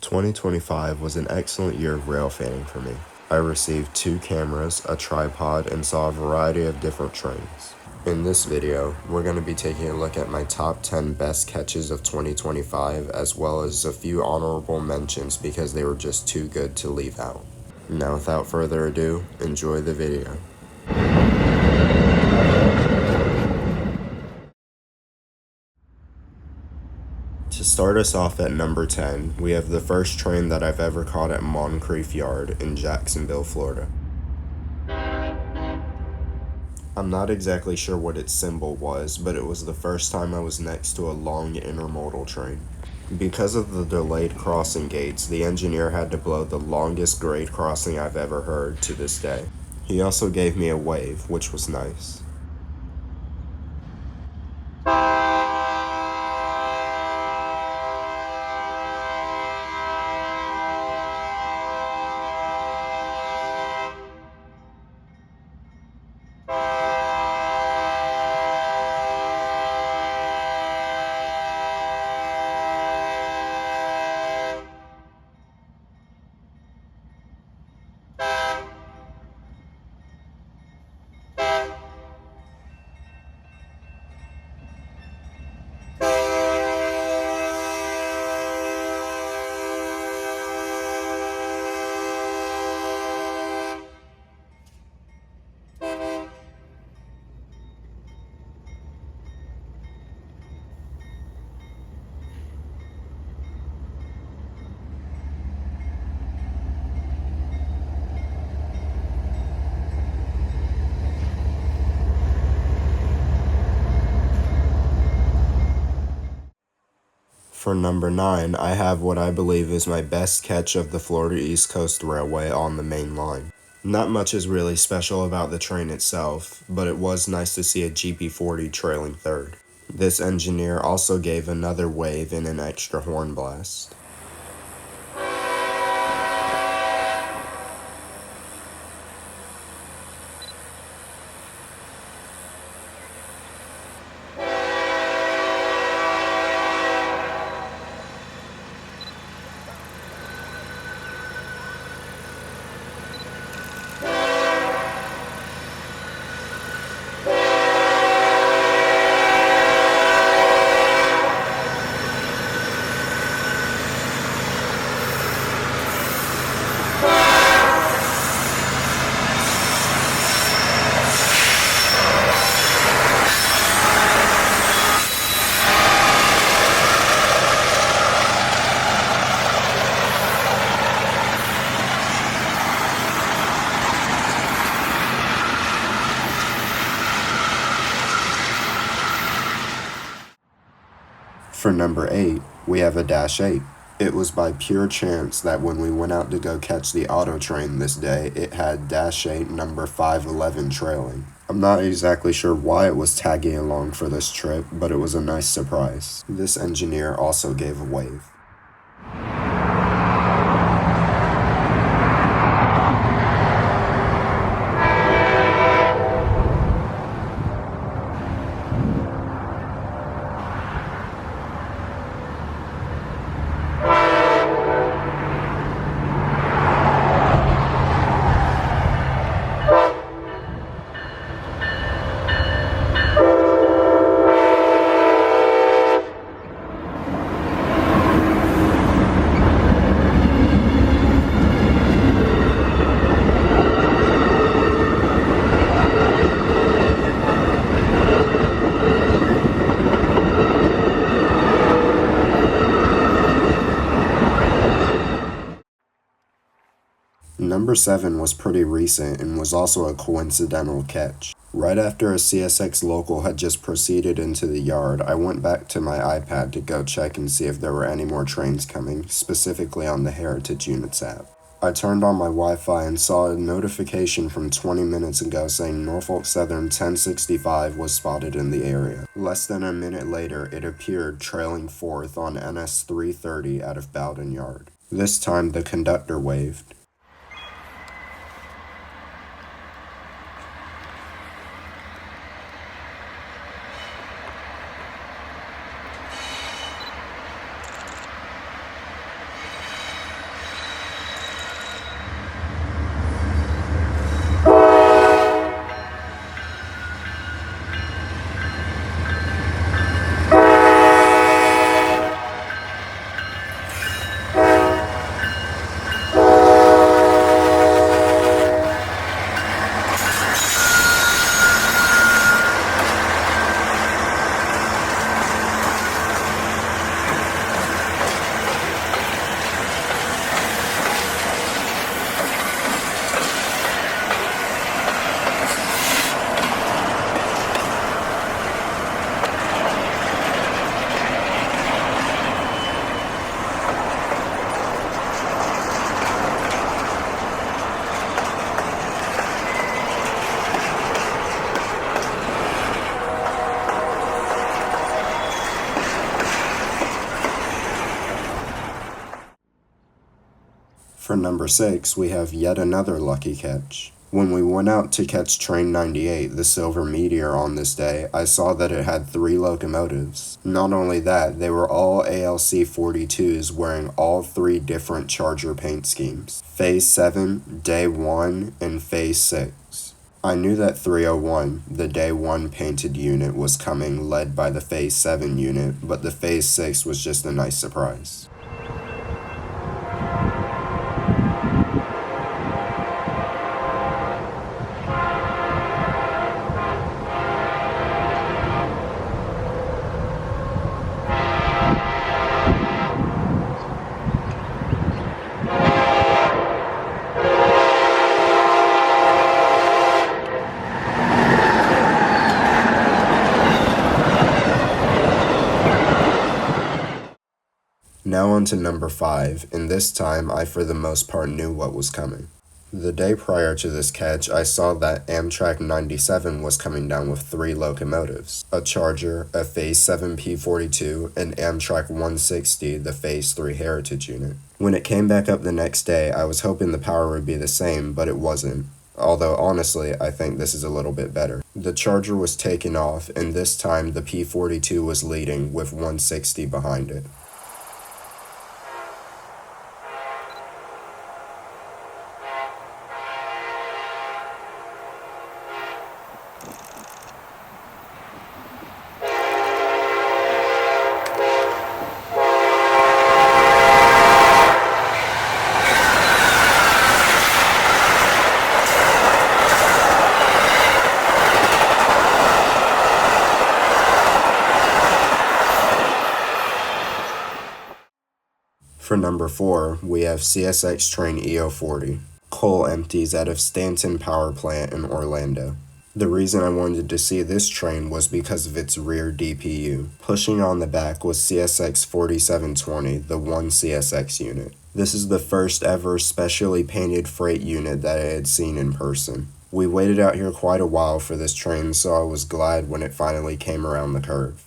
2025 was an excellent year of railfanning for me. I received 2 cameras, a tripod, and saw a variety of different trains. In this video, we're going to be taking a look at my top 10 best catches of 2025, as well as a few honorable mentions because they were just too good to leave out. Now without further ado, enjoy the video. To start us off at number 10, we have the first train that I've ever caught at Moncrief Yard in Jacksonville, Florida. I'm not exactly sure what its symbol was, but it was the first time I was next to a long intermodal train. Because of the delayed crossing gates, the engineer had to blow the longest grade crossing I've ever heard to this day. He also gave me a wave, which was nice. For number 9, I have what I believe is my best catch of the Florida East Coast Railway on the main line. Not much is really special about the train itself, but it was nice to see a GP40 trailing third. This engineer also gave another wave and an extra horn blast. For number 8, we have a Dash 8. It was by pure chance that when we went out to go catch the auto train this day, it had Dash 8 number 511 trailing. I'm not exactly sure why it was tagging along for this trip, but it was a nice surprise. This engineer also gave a wave. Number 7 was pretty recent and was also a coincidental catch. Right after a CSX local had just proceeded into the yard, I went back to my iPad to go check and see if there were any more trains coming, specifically on the Heritage Units app. I turned on my Wi-Fi and saw a notification from 20 minutes ago saying Norfolk Southern 1065 was spotted in the area. Less than a minute later, it appeared trailing fourth on NS 330 out of Bowden Yard. This time the conductor waved. For number 6, we have yet another lucky catch. When we went out to catch Train 98, the Silver Meteor, on this day, I saw that it had 3 locomotives. Not only that, they were all ALC 42s wearing all 3 different Charger paint schemes. Phase 7, Day 1, and Phase 6. I knew that 301, the Day 1 painted unit, was coming led by the Phase 7 unit, but the Phase 6 was just a nice surprise. Now on to number 5, and this time I for the most part knew what was coming. The day prior to this catch, I saw that Amtrak 97 was coming down with 3 locomotives, a Charger, a Phase 7 P42, and Amtrak 160, the Phase 3 Heritage unit. When it came back up the next day, I was hoping the power would be the same, but it wasn't. Although honestly, I think this is a little bit better. The Charger was taking off, and this time the P42 was leading with 160 behind it. For number 4, we have CSX train EO40. Coal empties out of Stanton Power Plant in Orlando. The reason I wanted to see this train was because of its rear DPU. Pushing on the back was CSX 4720, the 1 CSX unit. This is the first ever specially painted freight unit that I had seen in person. We waited out here quite a while for this train, so I was glad when it finally came around the curve.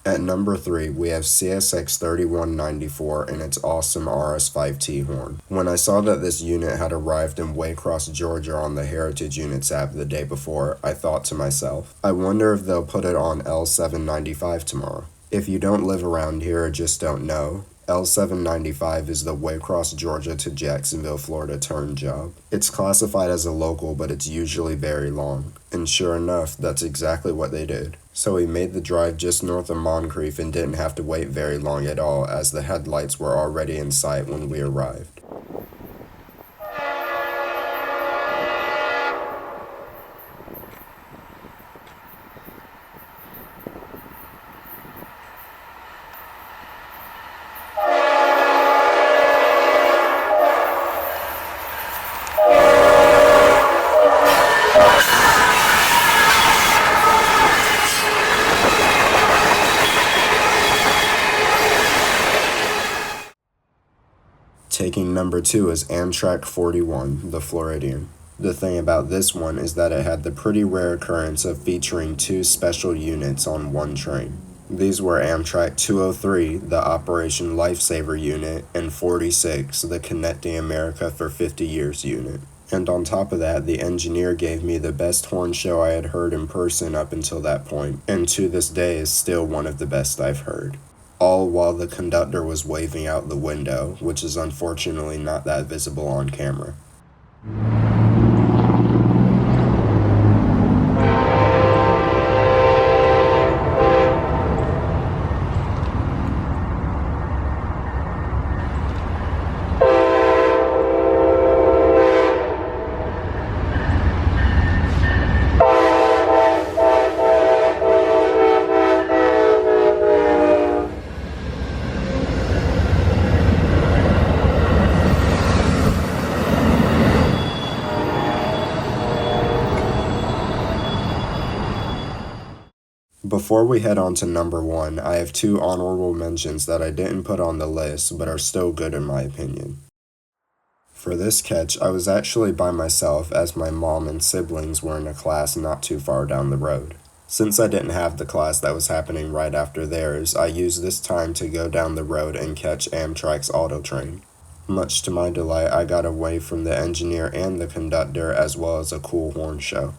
At number 3, we have CSX 3194 and its awesome RS5T horn. When I saw that this unit had arrived in Waycross, Georgia on the Heritage Units app the day before, I thought to myself, I wonder if they'll put it on L795 tomorrow. If you don't live around here or just don't know, L795 is the Waycross, Georgia to Jacksonville, Florida turn job. It's classified as a local, but it's usually very long. And sure enough, that's exactly what they did. So we made the drive just north of Moncrief and didn't have to wait very long at all, as the headlights were already in sight when we arrived. Taking number 2 is Amtrak 41, the Floridian. The thing about this one is that it had the pretty rare occurrence of featuring 2 special units on one train. These were Amtrak 203, the Operation Lifesaver unit, and 46, the Connecting America for 50 Years unit. And on top of that, the engineer gave me the best horn show I had heard in person up until that point, and to this day is still one of the best I've heard. All while the conductor was waving out the window, which is unfortunately not that visible on camera. Before we head on to number 1, I have 2 honorable mentions that I didn't put on the list, but are still good in my opinion. For this catch, I was actually by myself as my mom and siblings were in a class not too far down the road. Since I didn't have the class that was happening right after theirs, I used this time to go down the road and catch Amtrak's auto train. Much to my delight, I got away from the engineer and the conductor as well as a cool horn show.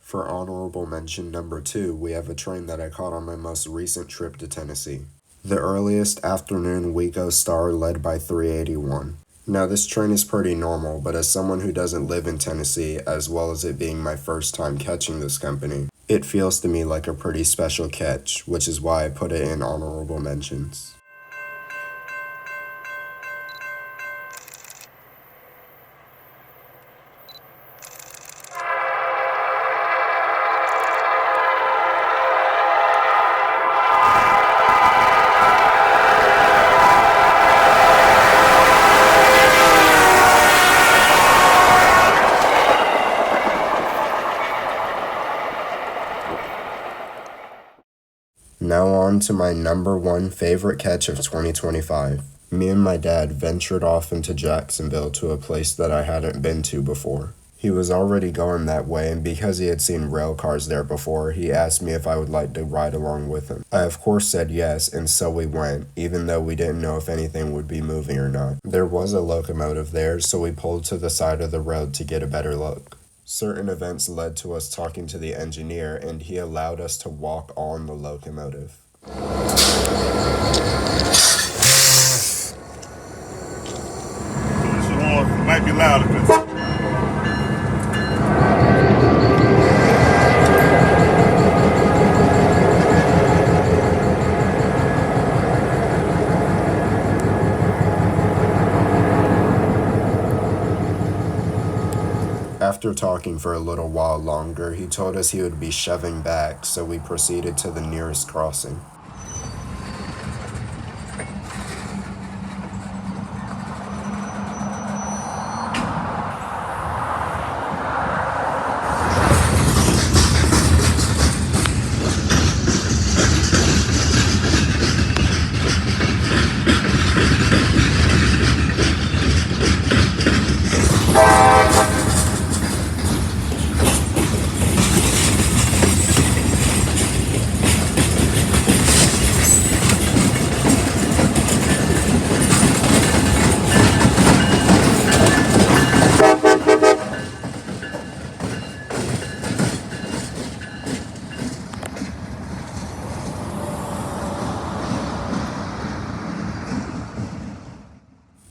For honorable mention number 2, we have a train that I caught on my most recent trip to Tennessee. The earliest afternoon WeGo Star led by 381. Now this train is pretty normal, but as someone who doesn't live in Tennessee, as well as it being my first time catching this company, it feels to me like a pretty special catch, which is why I put it in honorable mentions. Now on to my number 1 favorite catch of 2025. Me and my dad ventured off into Jacksonville to a place that I hadn't been to before. He was already going that way, and because he had seen rail cars there before, he asked me if I would like to ride along with him. I of course said yes, and so we went, even though we didn't know if anything would be moving or not. There was a locomotive there, so we pulled to the side of the road to get a better look. Certain events led to us talking to the engineer, and he allowed us to walk on the locomotive. It might be loud if it's... After talking for a little while longer, he told us he would be shoving back, so we proceeded to the nearest crossing.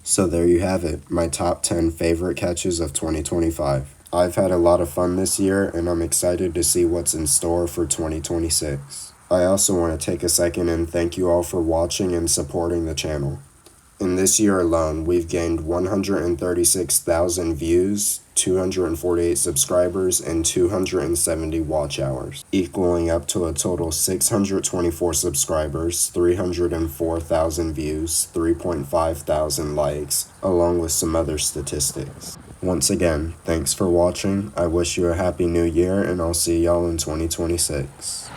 So there you have it, my top 10 favorite catches of 2025. I've had a lot of fun this year, and I'm excited to see what's in store for 2026. I also want to take a second and thank you all for watching and supporting the channel. In this year alone, we've gained 136,000 views, 248 subscribers, and 270 watch hours, equaling up to a total 624 subscribers, 304,000 views, 3.5 thousand likes, along with some other statistics. Once again, thanks for watching. I wish you a happy new year, and I'll see y'all in 2026.